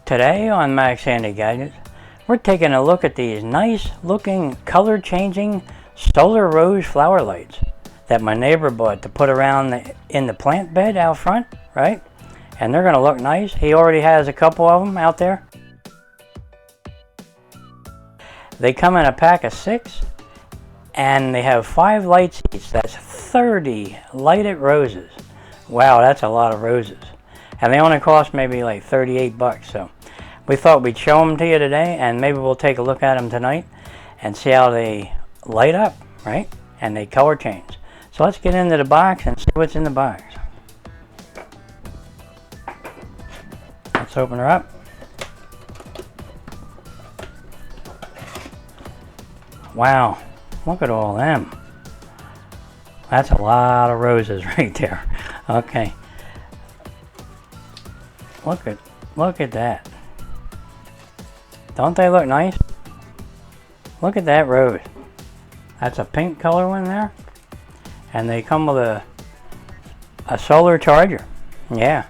Today on Max Handy Gadgets, we're taking a look at these nice looking color changing solar rose flower lights that my neighbor bought to put around in the plant bed out front, right? And they're gonna look nice. He already has a couple of them out there. They come in a pack of 6 and they have 5 lights each. That's 30 lighted roses. Wow, that's a lot of roses. And they only cost maybe like 38 bucks. So we thought we'd show them to you today, and maybe we'll take a look at them tonight and see how they light up, right? And they color change. So let's get into the box and see what's in the box. Let's open her up. Wow, look at all them. That's a lot of roses right there. Okay. Look at that. Don't they look nice? Look at that rose. That's a pink color one there. And they come with a solar charger. Yeah.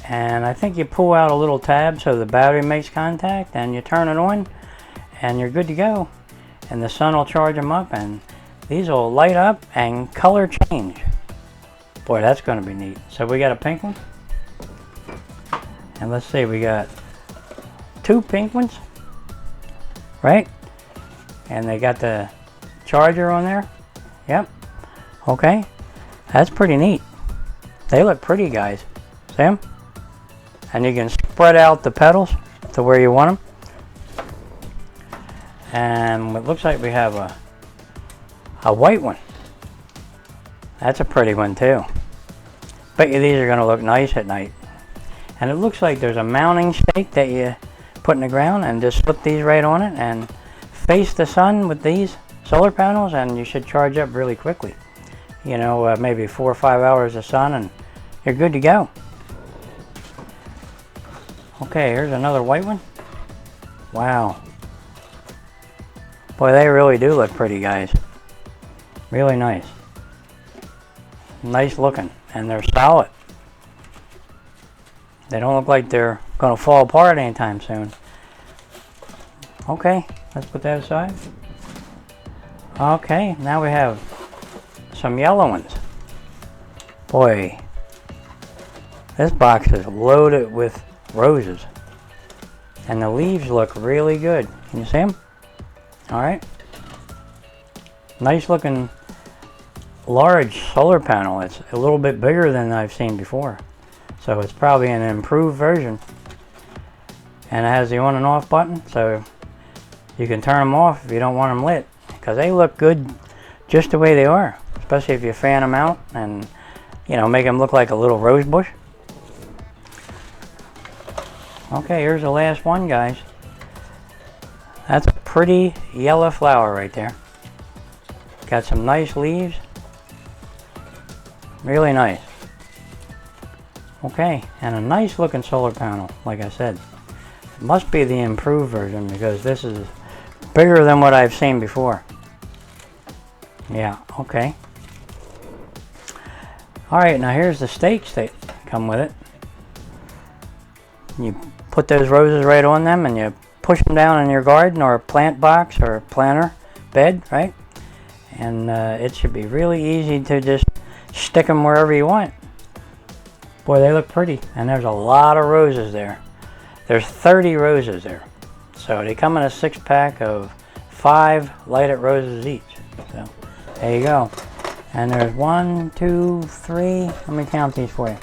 And I think you pull out a little tab so the battery makes contact, and you turn it on and you're good to go. And the sun will charge them up, and these will light up and color change. Boy, that's going to be neat. So we got a pink one. And let's see, we got 2 pink ones, right? And they got the charger on there. Yep. Okay. That's pretty neat. They look pretty, guys. See them? And you can spread out the petals to where you want them. And it looks like we have a white one. That's a pretty one too. Bet you these are going to look nice at night. And it looks like there's a mounting stake that you put in the ground, and just slip these right on it and face the sun with these solar panels, and you should charge up really quickly. You know, maybe 4 or 5 hours of sun and you're good to go. Okay, here's another white one. Wow. Boy, they really do look pretty, guys. Really nice. Nice looking, and they're solid. They don't look like they're going to fall apart anytime soon. Okay, let's put that aside. Okay, now we have some yellow ones. Boy, this box is loaded with roses. And the leaves look really good. Can you see them? Alright. Nice looking large solar panel. It's a little bit bigger than I've seen before. So it's probably an improved version. And it has the on and off button, so you can turn them off if you don't want them lit. Because they look good just the way they are. Especially if you fan them out and, you know, make them look like a little rose bush. Okay, here's the last one, guys. That's a pretty yellow flower right there. Got some nice leaves. Really nice. Okay, and a nice looking solar panel, like I said. It must be the improved version, because this is bigger than what I've seen before. Yeah, okay. Alright, now here's the stakes that come with it. You put those roses right on them, and you push them down in your garden or plant box or planter bed, right? And it should be really easy to just stick them wherever you want. Boy, they look pretty, and there's a lot of roses there. There's 30 roses there. So they come in a 6-pack of 5 lighted roses each. So there you go. And there's 1, 2, 3. Let me count these for you.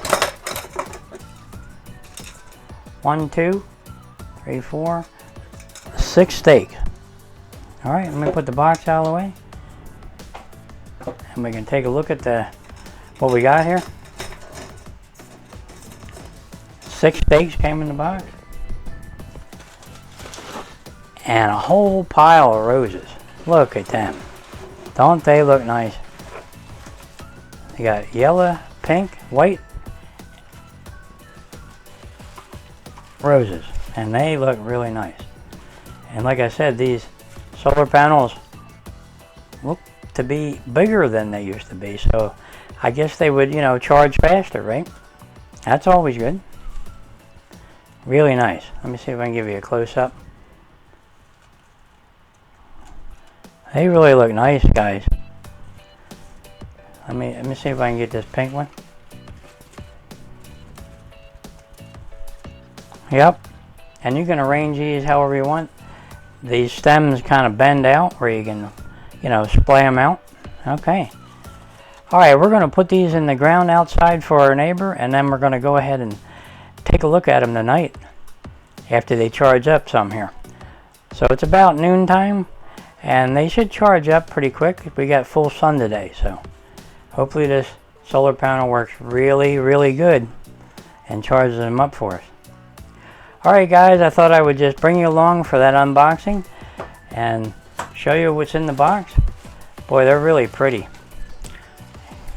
1, 2, 3, 4, 6 stakes. All right, let me put the box out of the way, and we can take a look at what we got here. 6 stakes came in the box, and a whole pile of roses. Look at them. Don't they look nice? You got yellow, pink, white roses, and they look really nice. And like I said, these solar panels look to be bigger than they used to be, so I guess they would, you know, charge faster, right? That's always good. Really nice. Let me see if I can give you a close-up. They really look nice, guys. Let me see if I can get this pink one. Yep. And you can arrange these however you want. These stems kind of bend out where you can, you know, splay them out. Okay. Alright, we're going to put these in the ground outside for our neighbor, and then we're going to go ahead and take a look at them tonight after they charge up some here. So it's about noontime, and they should charge up pretty quick. We got full sun today, so hopefully this solar panel works really, really good and charges them up for us. Alright guys, I thought I would just bring you along for that unboxing and show you what's in the box. Boy, they're really pretty.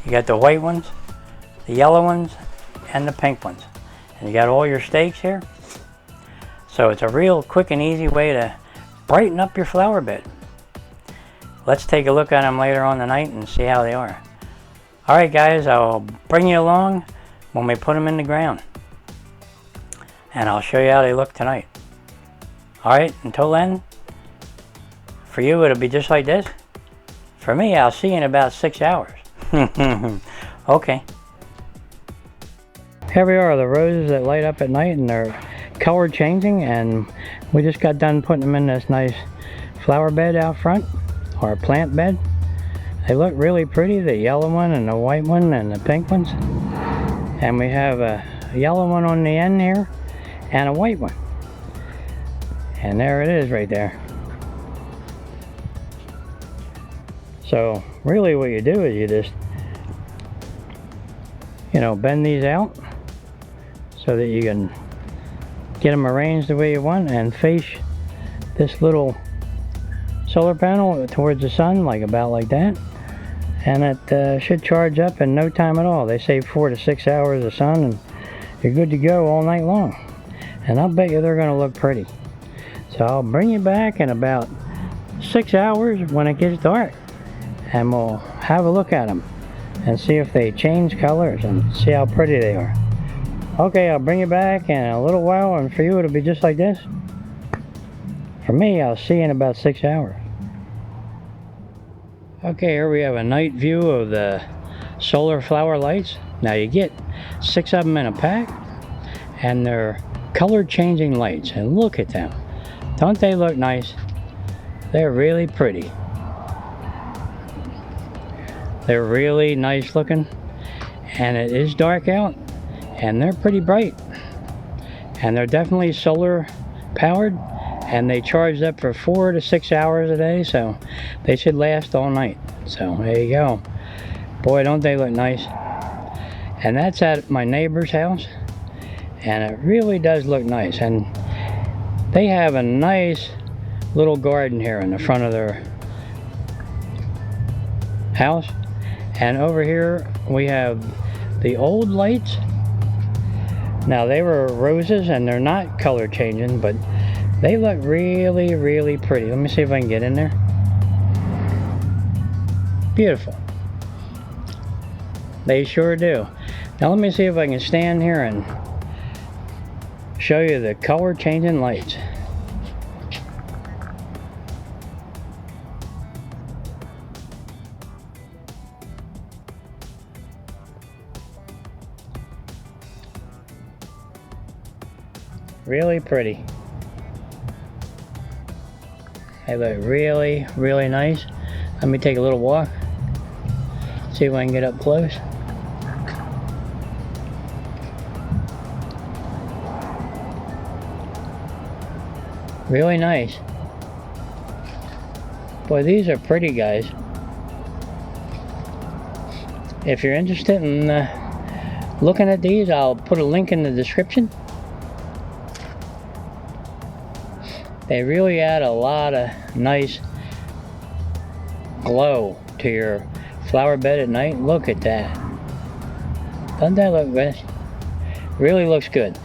You got the white ones, the yellow ones, and the pink ones. And you got all your stakes here. So it's a real quick and easy way to brighten up your flower bed. Let's take a look at them later on tonight and see how they are. Alright guys, I'll bring you along when we put them in the ground. And I'll show you how they look tonight. Alright, until then, for you it'll be just like this. For me, I'll see you in about 6 hours. Okay. Here we are, the roses that light up at night, and they're color changing, and we just got done putting them in this nice flower bed out front, or plant bed. They look really pretty, the yellow one and the white one and the pink ones. And we have a yellow one on the end here and a white one. And there it is right there. So really what you do is you just, you know, bend these out so that you can get them arranged the way you want and face this little solar panel towards the sun, like about like that. And it should charge up in no time at all. They say 4 to 6 hours of sun and you're good to go all night long. And I'll bet you they're going to look pretty. So I'll bring you back in about 6 hours when it gets dark, and we'll have a look at them and see if they change colors and see how pretty they are. Okay, I'll bring you back in a little while, and for you it'll be just like this. For me, I'll see you in about 6 hours. Okay, here we have a night view of the solar flower lights. Now you get 6 of them in a pack, and they're color changing lights, and look at them. Don't they look nice? They're really pretty. They're really nice looking, and it is dark out, and they're pretty bright, and they're definitely solar powered, and they charge up for 4 to 6 hours a day, so they should last all night. So there you go. Boy, don't they look nice. And that's at my neighbor's house, and it really does look nice. And they have a nice little garden here in the front of their house. And over here we have the old lights. Now they were roses and they're not color changing, but they look really, really pretty. Let me see if I can get in there. Beautiful. They sure do. Now let me see if I can stand here and show you the color changing lights. Really pretty. They look really, really nice. Let me take a little walk. See if I can get up close. Really nice. Boy, these are pretty, guys. If you're interested in looking at these, I'll put a link in the description. They really add a lot of nice glow to your flower bed at night. Look at that. Doesn't that look good? Really looks good.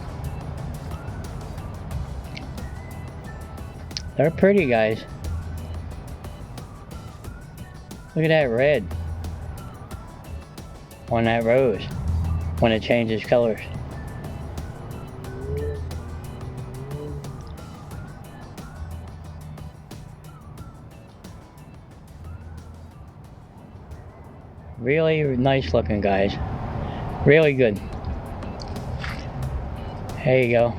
They're pretty, guys. Look at that red on that rose when it changes colors. Really nice looking, guys. Really good. There you go.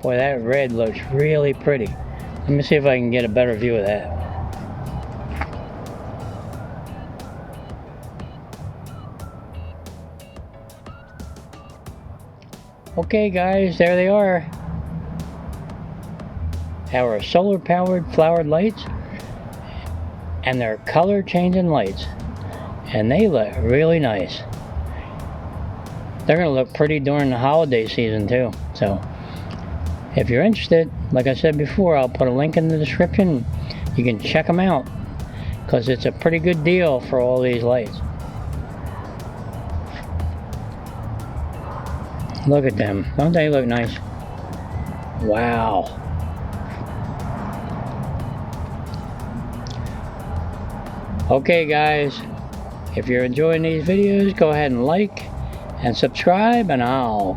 Boy, that red looks really pretty. Let me see if I can get a better view of that. Okay guys, there they are. Our solar powered flowered lights. And they're color changing lights. And they look really nice. They're going to look pretty during the holiday season too. So, if you're interested, like I said before, I'll put a link in the description. You can check them out. Because it's a pretty good deal for all these lights. Look at them. Don't they look nice? Wow. Okay guys, if you're enjoying these videos, go ahead and like and subscribe, and I'll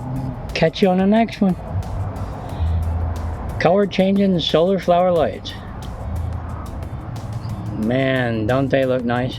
catch you on the next one. Color changing solar flower lights. Man, don't they look nice?